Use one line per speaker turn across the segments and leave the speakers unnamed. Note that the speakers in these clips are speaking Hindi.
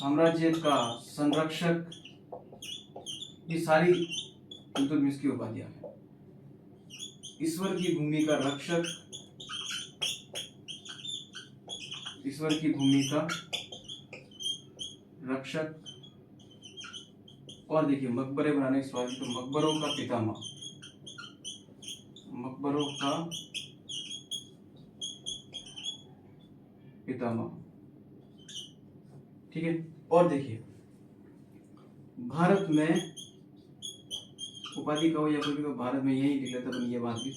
साम्राज्य का संरक्षक, ये सारी इल्तुतमिश की उपाधियां हैं। ईश्वर की भूमि का रक्षक, ईश्वर की भूमि का रक्षक, और देखिए मकबरे बनाने के सवाल, तो मकबरों का पितामह, मकबरों का पितामह, ठीक है। और देखिए भारत में उपाधि का हो या कोई भी, भारत में यही लिख लेता ये बात भी,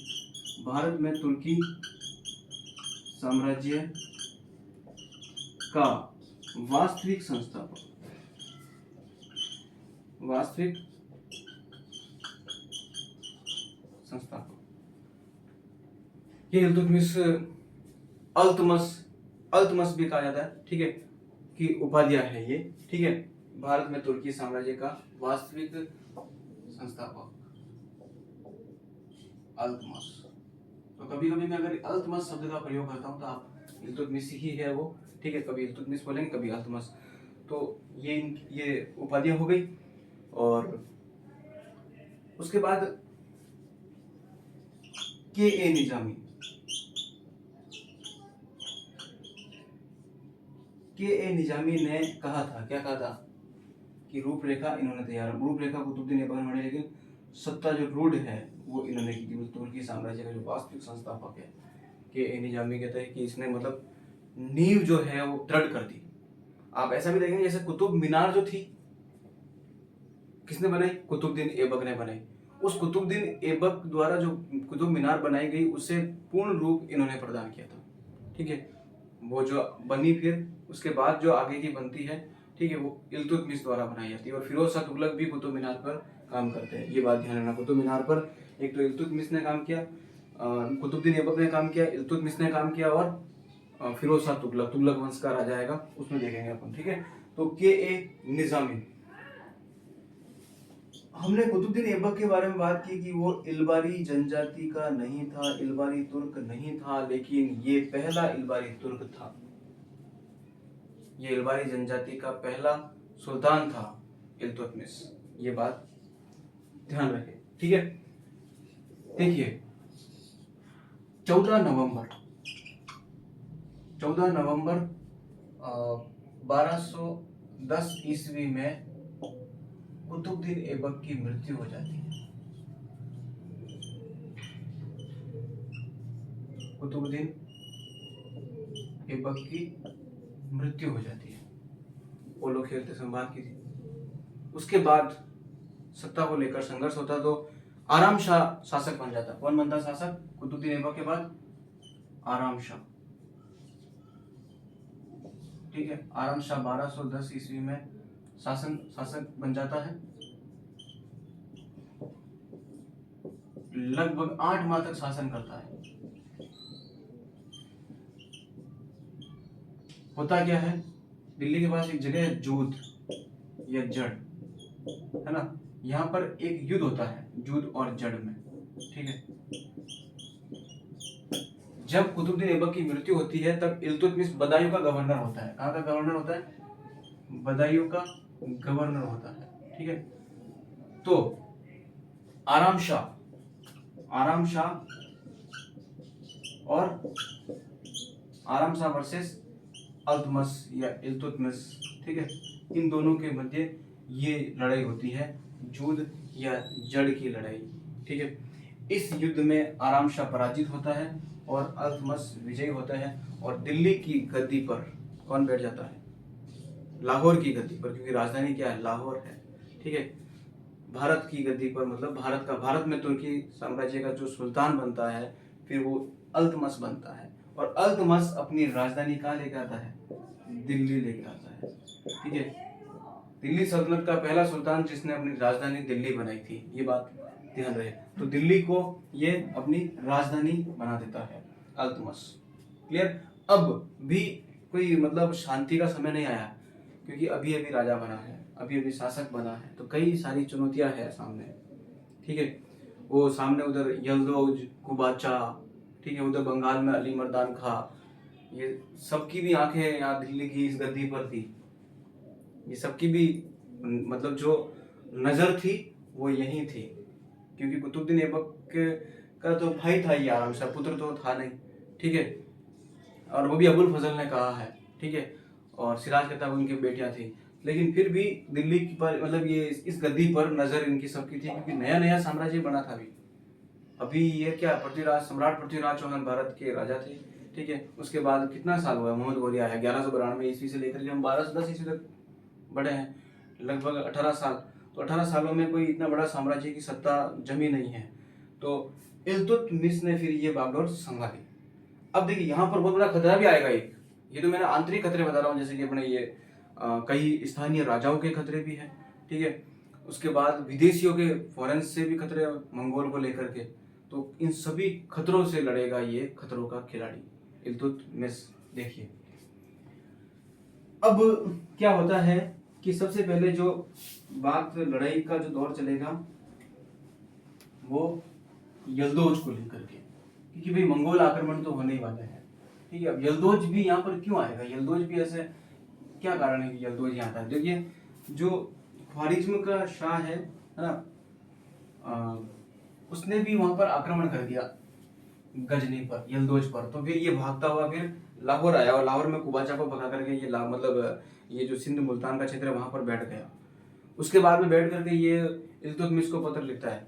भारत में तुर्की साम्राज्य का वास्तविक संस्थापक, वास्तविक संस्थापक, ये इल्तुतमिश, अल्तमस, अल्तमस भी कहा जाता है, ठीक है, की उपाधियां है ये, ठीक है। भारत में तुर्की साम्राज्य का वास्तविक संस्थापक अल्तमस। तो कभी कभी मैं अगर अल्तमस शब्द का प्रयोग करता हूं तो आप इल्तुतमिश ही है वो, ठीक है, कभी इल्तुतमिश बोलेंगे कभी अल्तमस। तो ये उपाधियां हो गई। और उसके बाद के ए निजामी, के ए निजामी ने कहा था, क्या कहा था कि रूपरेखा इन्होंने तैयार, रूपरेखा कुतुबुद्दीन ऐबक ने बनाई, लेकिन सत्ता जो रूढ़ है वो इन्होंने की थी। तुर्की साम्राज्य का जो वास्तविक संस्थापक है के ए निजामी, कहते हैं कि इसने मतलब नींव जो है वो दृढ़ कर दी। आप ऐसा भी देखेंगे जैसे कुतुब मीनार जो थी किसने बनाई, कुतुबुद्दीन ऐबक ने बनाई। उस कुतुबुद्दीन ऐबक द्वारा जो कुतुब मीनार बनाई गई उसे पूर्ण रूप इन्होंने प्रदान किया था, ठीक है। वो जो बनी फिर उसके बाद जो आगे की बनती है, ठीक है, वो इल्तुतमिश द्वारा बनाई जाती है। और फिरोज शाह तुगलक भी कुतुब मीनार पर काम करते हैं, ये बात ध्यान रखना। कुतुब मीनार पर एक तो इल्तुतमिश ने काम किया, कुतुबुद्दीन ऐबक ने काम किया, इल्तुतमिश ने काम किया, और फिरोज शाह तुगलक, तुगलक वंश का राजा आएगा उसमें देखेंगे अपन, ठीक है। तो के ए निजामी, हमने कुतुबुद्दीन ऐबक के बारे में बात की कि वो इल्बारी जनजाति का नहीं था, इल्बारी तुर्क नहीं था, लेकिन ये पहला इल्बारी तुर्क था। ये इल्बारी जनजाति का पहला सुल्तान था इल्तुतमिश, ये बात ध्यान रखें, ठीक है। देखिए 14 नवंबर 1210 ईस्वी में कुतुबुद्दीन ऐबक की मृत्यु हो जाती है। कुतुबुद्दीन ऐबक की मृत्यु हो जाती है, पोलो खेलते समय बात की थी। उसके बाद सत्ता को लेकर संघर्ष होता, तो आराम शाह शासक बन जाता। कौन बनता शासक कुतुबुद्दीन ऐबक के बाद? आराम शाह, ठीक है। आराम शाह 1210 ईस्वी में शासक बन जाता है। लगभग 8 माह तक शासन करता है। होता क्या है, दिल्ली के पास एक जगह है जूद या जड़, है ना, यहाँ पर एक युद्ध होता है जूद और जड़ में, ठीक है। जब कुतुबुद्दीन ऐबक की मृत्यु होती है तब इल्तुतमिश बदायूं का गवर्नर होता है। कहाँ का गवर्नर होता है? बदायूं का गवर्नर होता है, ठीक है। तो आराम शाह वर्सेस अल्तमस या इल्तुतमिश, ठीक है, इन दोनों के मध्य ये लड़ाई होती है, जूद या जड़ की लड़ाई, ठीक है। इस युद्ध में आराम शाह पराजित होता है और अल्तमस विजयी होता है, और दिल्ली की गद्दी पर कौन बैठ जाता है? लाहौर की गद्दी पर, क्योंकि राजधानी क्या है? लाहौर है, ठीक है। भारत की गद्दी पर, मतलब भारत में तुर्की साम्राज्य का जो सुल्तान बनता है फिर वो अल्तमस बनता है, और अल्तमस अपनी राजधानी कहाँ लेकर आता है? दिल्ली लेकर आता है, ठीक है। दिल्ली सल्तनत का पहला सुल्तान जिसने अपनी राजधानी दिल्ली बनाई थी, ये बात ध्यान रहे। तो दिल्ली को ये अपनी राजधानी बना देता है अल्तमस, क्लियर। अब भी कोई मतलब शांति का समय नहीं आया, क्योंकि अभी अभी राजा बना है, अभी अभी शासक बना है, तो कई सारी चुनौतियां हैं सामने, ठीक है। वो सामने उधर यल्दौज कुबाचा, ठीक है, उधर बंगाल में अली मर्दान खां, ये सबकी भी आंखें यहाँ दिल्ली की इस गद्दी पर थी, ये सबकी भी मतलब जो नज़र थी वो यही थी, क्योंकि कुतुबुद्दीन ऐबक का तो भाई था ये आराम से, पुत्र तो था नहीं, ठीक है। और वो भी अबुल फजल ने कहा है, ठीक है। और सिराज कहता उनकी बेटियां थी, लेकिन फिर भी दिल्ली पर मतलब ये इस गद्दी पर नजर इनकी सबकी थी, क्योंकि नया नया साम्राज्य बना था अभी। अभी ये क्या, पृथ्वीराज, सम्राट पृथ्वीराज चौहान भारत के राजा थे, ठीक है। उसके बाद कितना साल हुआ, मोहम्मद गौरी आया 1192 ईस्वी से लेकर के हम 1210 ईस्वी तक बढ़े हैं, लगभग 18 साल। तो 18 सालों में कोई इतना बड़ा साम्राज्य की सत्ता जमी नहीं है। तो इल्तुतमिश ने फिर ये बागडोर संभाली। अब देखिए यहाँ पर बहुत बड़ा खतरा भी आएगा एक, ये तो मैंने आंतरिक खतरे बता रहा हूँ, जैसे कि अपने ये कई स्थानीय राजाओं के खतरे भी हैं, ठीक है। उसके बाद विदेशियों के, फॉरेन से भी खतरे, मंगोल को लेकर के। तो इन सभी खतरों से लड़ेगा ये खतरों का खिलाड़ी इल्तुतमिश। देखिए अब क्या होता है कि सबसे पहले जो बात, लड़ाई का जो दौर चलेगा वो यल्दोज को लेकर के, क्योंकि भाई मंगोल आक्रमण तो होने ही वाले हैं, ठीक है। अब यल्दोज भी यहाँ पर क्यों आएगा, यल्दोज भी ऐसे क्या कारण है कि यल्दोज यहाँ आता है। देखिए जो ख्वारिज्म का शाह है ना, उसने भी वहां पर आक्रमण कर दिया गजनी पर, यल्दोज पर। तो फिर ये भागता हुआ फिर लाहौर आया, और लाहौर में कुबाचा को भगा करके ये मतलब ये जो सिंध मुल्तान का क्षेत्र है वहां पर बैठ गया। उसके बाद में बैठ करके ये इल्तुतमिश को पत्र लिखता है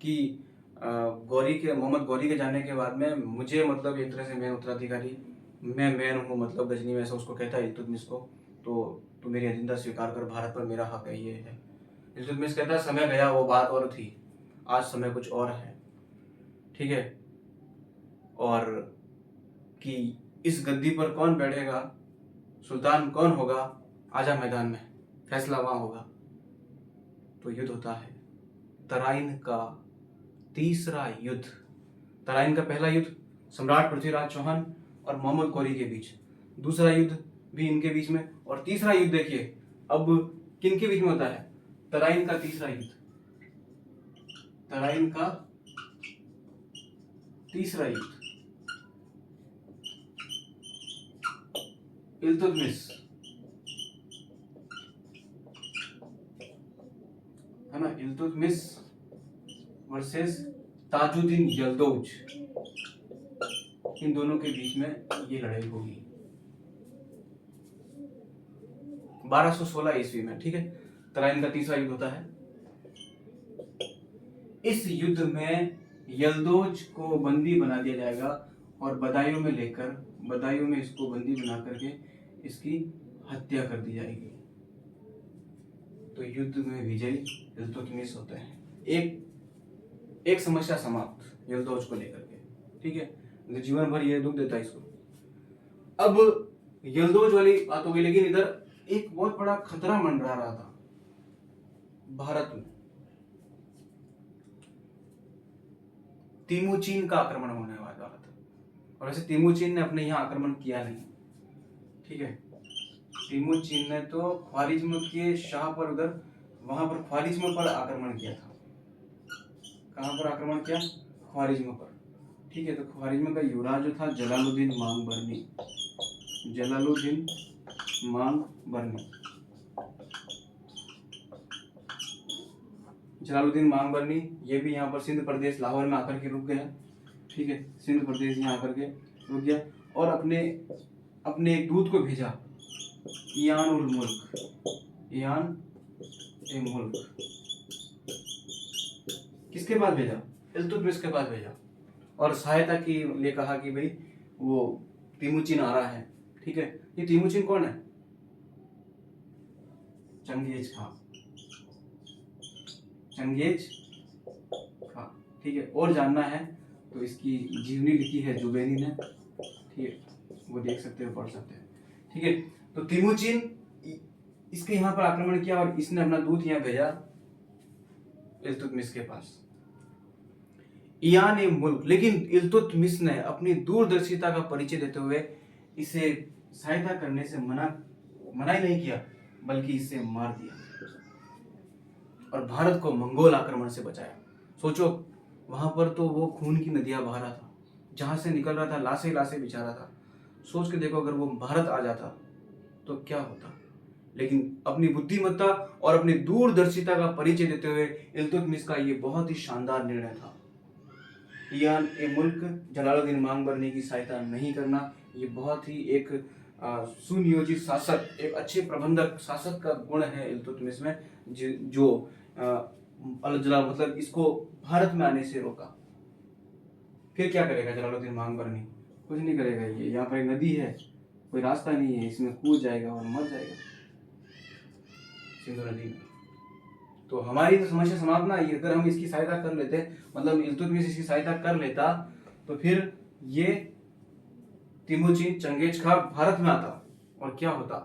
कि मोहम्मद गौरी के जाने के बाद में मुझे मतलब एक तरह से मैं उत्तराधिकारी, मैं मैन हूँ मतलब गजनी में, ऐसा उसको कहता है इल्तुतमिश को। तो मेरी अजिंदा स्वीकार कर, भारत पर मेरा हक है, ये है। इल्तुतमिश कहता है समय गया, वो बात और थी, आज समय कुछ और है, ठीक है। और कि इस गद्दी पर कौन बैठेगा, सुल्तान कौन होगा, आजा मैदान में, फैसला वहां होगा। तो युद्ध होता है तराइन का तीसरा युद्ध। तराइन का पहला युद्ध सम्राट पृथ्वीराज चौहान और मोहम्मद गौरी के बीच, दूसरा युद्ध भी इनके बीच में, और तीसरा युद्ध देखिए अब किन के बीच में होता है, तराइन का तीसरा युद्ध, तराइन का तीसरा युद्ध। इल्तुतमिश है ना, इल्तुतमिश वर्सेस ताजुद्दीन यल्दौज, इन दोनों के बीच में ये लड़ाई होगी 1216 ईस्वी में, ठीक है। तराइन का तीसरा युद्ध होता है। इस युद्ध में यल्दौज को बंदी बना दिया जाएगा और बदायूं में इसको बंदी बना करके इसकी हत्या कर दी जाएगी। तो युद्ध में विजयी इल्तुतमिश होते हैं। एक समस्या समाप्त यल्दौज को लेकर के, ठीक है। जीवन भर ये दुख देता है इसको। अब यल्दौज वाली बात हो गई, लेकिन इधर एक बहुत बड़ा खतरा मंडरा रहा था भारत में। तिमुचिन का आक्रमण होने वाला था, और वैसे तिमुचिन ने अपने यहाँ आक्रमण किया नहीं, ठीक है। तिमुचिन ने तो ख्वारिज्म के शाह पर, उधर वहां पर ख्वारिज्म पर आक्रमण किया था। कहां पर आक्रमण किया, ख्वारिज्म पर, ठीक है। तो ख्वारिज्म का युवराज जो था जलालुद्दीन मांगबरनी, जलालुद्दीन मांगबरनी, जलालुद्दीन मांगबरनी, ये भी यहाँ पर सिंध प्रदेश लाहौर में आकर के रुक गया, ठीक है। सिंध प्रदेश यहाँ आकर के रुक गया और अपने एक दूत को भेजा, ईयान उल मुल्क, किसके पास भेजा, इल्तुतमिश के पास भेजा, और सहायता की लिए कहा कि भाई वो तिमुचिन आ रहा है, ठीक है। ये तिमुचिन कौन है, चंगेज खां, ठीक है। और जानना है तो इसकी जीवनी लिखी है जुबैनी ने, ठीक है, वो देख सकते हो, पढ़ सकते हैं, ठीक है। तो तिमुचिन इसके यहाँ पर आक्रमण किया और इसने अपना दूत यहाँ भेजा इल्तुतमिश के पास, ईयान ए मुल्क। लेकिन इल्तुतमिश ने अपनी दूरदर्शिता का परिचय देते हुए इसे सहायता करने से मना ही नहीं किया, बल्कि इसे मार दिया और भारत को मंगोल आक्रमण से बचाया। सोचो वहां पर तो वो खून की नदियां बहा रहा था, जहां से निकल रहा था, लाशें बिछा रहा था। सोच के देखो अगर वो भारत आ जाता तो क्या होता, लेकिन अपनी बुद्धिमत्ता और अपनी दूरदर्शिता का परिचय देते हुए इल्तुतमिश का ये बहुत ही शानदार निर्णय था। ये मुल्क जलालुद्दीन मांगबरनी की सहायता नहीं करना, ये बहुत ही एक सुनियोजित शासक, एक अच्छे प्रबंधक शासक का गुण है इल्तुतमिश में, जो मतलब इसको भारत में आने से रोका। फिर क्या करेगा जलालुद्दीन मांगबरनी? कुछ नहीं करेगा। ये यहाँ पर एक नदी है, कोई रास्ता नहीं है, इसमें कूद जाएगा और मर जाएगा सिंधु नदी में। तो हमारी तो समस्या समाप्त ना। अगर हम इसकी सहायता कर लेते, मतलब इल्तुतमिश इसकी सहायता कर लेता, तो फिर ये तिमुचिन चंगेज खां भारत में आता और क्या होता।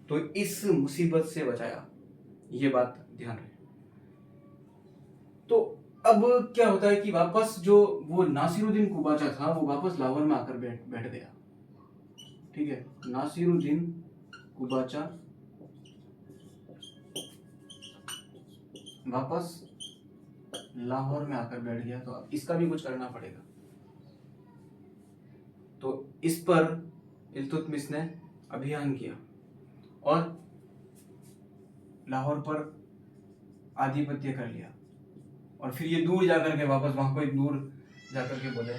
तो इस मुसीबत से बचाया, ये बात ध्यान रहे। तो अब क्या होता है कि वापस जो वो नासिरुद्दीन कुबाचा था, वो वापस लाहौर में आकर बैठ गया। ठीक है, नासिरुद्दीन कुबाचा वापस लाहौर में आकर बैठ गया। तो इसका भी कुछ करना पड़ेगा। तो इस पर इल्तुतमिश ने अभियान किया और लाहौर पर आधिपत्य कर लिया। और फिर ये दूर जाकर के वापस वहां कोई दूर जाकर के बोले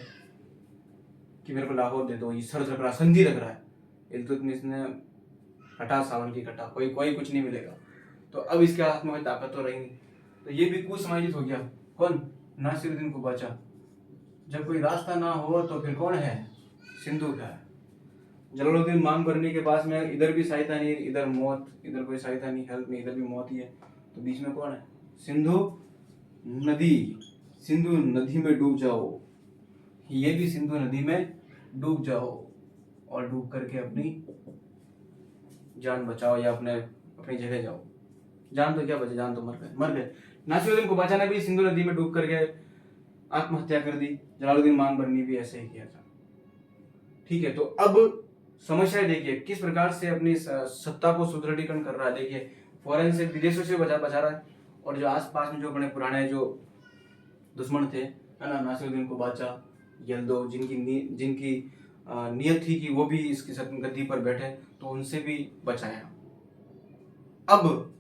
कि मेरे को लाहौर दे दो, ये सर्च रख रहा, संधि रख रहा है। इल्तुतमिश ने कटा सावन की कटा, कोई कुछ नहीं मिलेगा। तो अब इसके हाथ में कोई ताकत तो रही नहीं। तो ये भी कुसमाजित हो गया। कौन? नासिरुद्दीन कुबाचा। जब कोई रास्ता ना हो तो फिर कौन है? सिंधु का है। जलालुद्दीन मांगबरनी के पास में इधर भी सहायता नहीं, इधर मौत, इधर कोई सहायता नहीं, हेल्प नहीं, इधर भी मौत ही है। तो बीच में कौन है? सिंधु नदी। सिंधु नदी में डूब जाओ, ये भी सिंधु नदी में डूब जाओ और डूब करके अपनी जान बचाओ या अपनी जगह जाओ। जान तो क्या बचे, जान तो मर गए। नासिरुद्दीन कुबाचा ने भी सिंधु नदी में डूब करके आत्महत्या कर दी। जलालुद्दीन मांगबरनी भी ऐसे ही किया था। ठीक है, तो अब समस्या देखिए किस प्रकार से अपनी सत्ता को सुदृढ़ीकरण कर रहा है। देखिए, फॉरेन से, विदेशों से बचा रहा है, और जो आसपास में जो बड़े पुराने जो दुश्मन थे, है ना, नासिरुद्दीन कुबाचा, यल्दो, जिनकी नियत थी कि वो भी इसकी गद्दी पर बैठे, तो उनसे भी बचाया। अब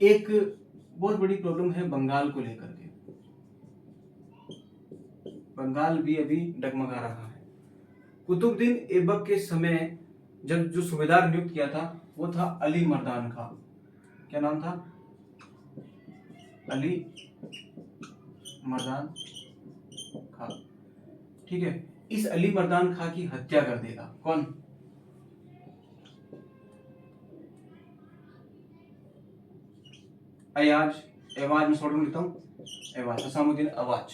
एक बहुत बड़ी प्रॉब्लम है बंगाल को लेकर के। बंगाल भी अभी डगमगा रहा है। कुतुबुद्दीन ऐबक के समय जब जो सूबेदार नियुक्त किया था वो था अली मर्दान खां। क्या नाम था? अली मर्दान खां। ठीक है, इस अली मर्दान खां की हत्या कर देगा कौन? एवाज में शॉर्ट में लिखता हूं, एवाज, हसामुद्दीन अवाज,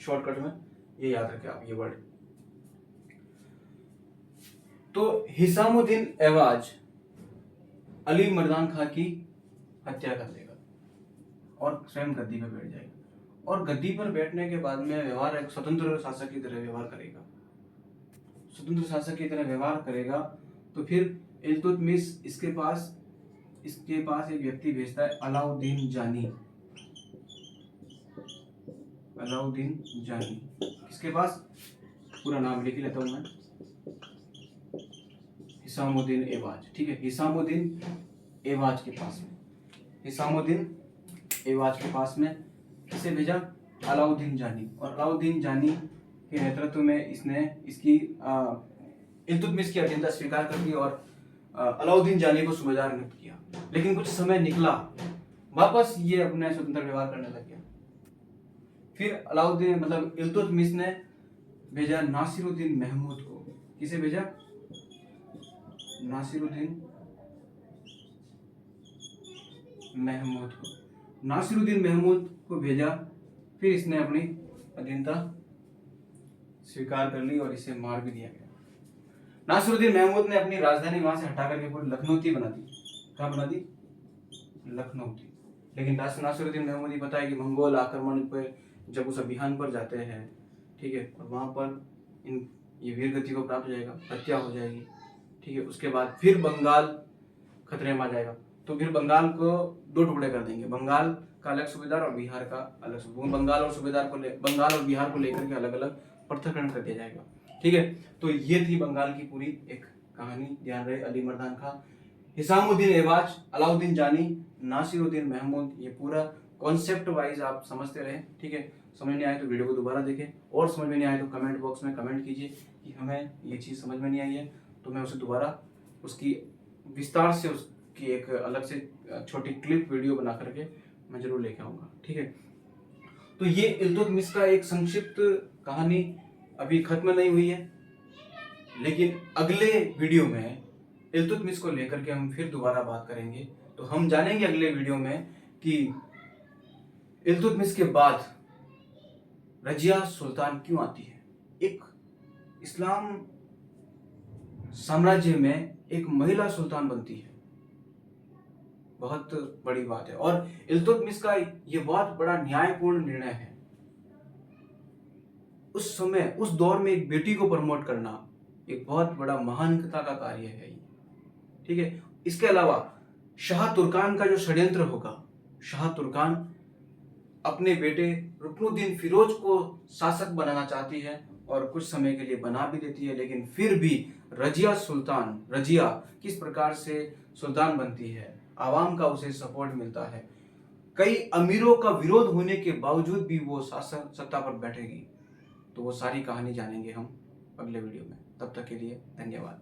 शॉर्टकट में ये याद रखें आप ये वर्ड। तो हिसामुद्दीन एवाज अली मर्दान खां की हत्या कर देगा और स्वयं गद्दी पर बैठ जाएगा। और गद्दी पर बैठने के बाद में व्यवहार एक स्वतंत्र शासक की तरह व्यवहार करेगा। स्वतंत्र शासक की तरह व्यवहार करेगा। तो फिर इल्तुतमिश इसके पास एक व्यक्ति भेजता है, अलाउद्दीन जानी। अलाउद्दीन जानी किसके पास? पूरा नाम लिख लेता हूं मैं, हिसामुद्दीन ऐवाज। ठीक है, हिसामुद्दीन ऐवाज के पास में, हिसामुद्दीन ऐवाज के पास में किसे भेजा? अलाउद्दीन जानी। और अलाउद्दीन जानी के नेतृत्व में इसकी इल्तुतमिश की अधीनता स्वीकार कर दी और अलाउद्दीन जानी को सूबेदार नियुक्त किया। लेकिन कुछ समय निकला, वापस ये अपने स्वतंत्र व्यवहार करने लग गया। फिर अलाउद्दीन मतलब इल्तुतमिश ने भेजा नासिरुद्दीन महमूद को। किसे भेजा? नासिरुद्दीन महमूद को। नासिरुद्दीन महमूद को भेजा। फिर इसने अपनी अधीनता स्वीकार कर ली और इसे मार भी दिया गया। नासिरुद्दीन महमूद ने अपनी राजधानी वहां से हटा करके पूरी लखनऊती बना दी। क्या बना दी? लखनऊती। लेकिन नासिरुद्दीन महमूद पता है कि मंगोल आक्रमण पर जब उस अभियान पर जाते हैं, ठीक है, और वहां पर ये वीर गति को प्राप्त हो जाएगा, हत्या हो जाएगी। ठीक है, उसके बाद फिर बंगाल खतरे में आ जाएगा। तो फिर बंगाल को दो टुकड़े कर देंगे, बंगाल का अलग सूबेदार और बिहार का अलग सूबेदार। बंगाल और बिहार को लेकर के अलग अलग पृथक्करण कर दिया जाएगा। ठीक है, तो ये थी बंगाल की पूरी एक कहानी। ध्यान रहे, अली मर्दान खां, हिसामुद्दीन ऐवाज, अलाउद्दीन जानी, नासिरुद्दीन महमूद, ये पूरा कॉन्सेप्ट वाइज आप समझते रहे। ठीक है, समझ नहीं आए तो वीडियो को दोबारा देखें, और समझ में नहीं आए तो कमेंट बॉक्स में कमेंट कीजिए कि हमें ये चीज़ समझ में नहीं आई है, तो मैं उसे दोबारा उसकी विस्तार से उसकी एक अलग से छोटी क्लिप वीडियो बना करके मैं जरूर लेके आऊँगा। ठीक है, तो ये इल्तुतमिश का एक संक्षिप्त कहानी अभी खत्म नहीं हुई है, लेकिन अगले वीडियो में इल्तुतमिश को लेकर के हम फिर दोबारा बात करेंगे। तो हम जानेंगे अगले वीडियो में कि इल्तुतमिश के बाद रजिया सुल्तान क्यों आती है। एक इस्लाम साम्राज्य में एक महिला सुल्तान बनती है, बहुत बड़ी बात है। और इल्तुतमिश का ये बहुत बड़ा न्यायपूर्ण निर्णय है। उस समय उस दौर में एक बेटी को प्रमोट करना एक बहुत बड़ा महानता का कार्य है। ठीक है, इसके अलावा शाह तुर्कान का जो षड्यंत्र होगा, शाह तुर्कान अपने बेटे रुकनुद्दीन फिरोज को शासक बनाना चाहती है और कुछ समय के लिए बना भी देती है, लेकिन फिर भी रजिया किस प्रकार से सुल्तान बनती है, आवाम का उसे सपोर्ट मिलता है, कई अमीरों का विरोध होने के बावजूद भी वो शासन सत्ता पर बैठेगी। तो वो सारी कहानी जानेंगे हम अगले वीडियो में। तब तक के लिए धन्यवाद।